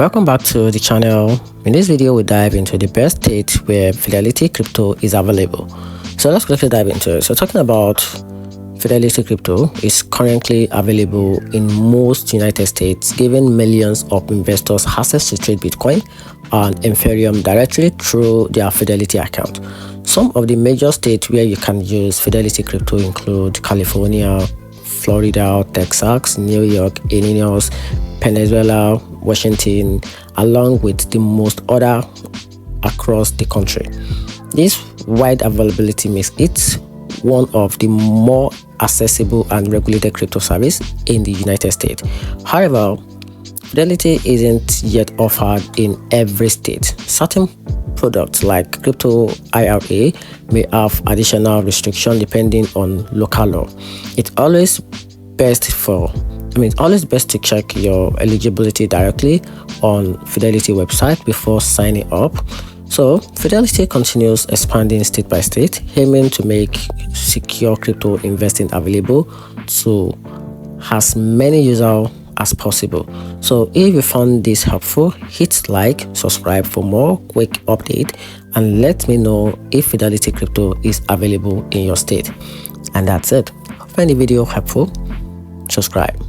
Welcome back to the channel. In this video, we dive into the best state where Fidelity Crypto is available. So let's quickly dive into it. So talking about Fidelity Crypto is currently available in most United States, giving millions of investors access to trade Bitcoin and Ethereum directly through their Fidelity account. Some of the major states where you can use Fidelity Crypto include California, Florida, Texas, New York, Illinois, Venezuela, Washington, along with the most other across the country. This wide availability makes it one of the more accessible and regulated crypto service in the United States. However, Fidelity isn't yet offered in every state. Certain products like crypto IRA may have additional restrictions depending on local law. It's always best to check your eligibility directly on Fidelity website before signing up. So Fidelity continues expanding state by state, aiming to make secure crypto investing available to as many users as possible. So if you found this helpful, hit like, subscribe for more quick update, and let me know if Fidelity Crypto is available in your state. And that's it. Find the video helpful, subscribe.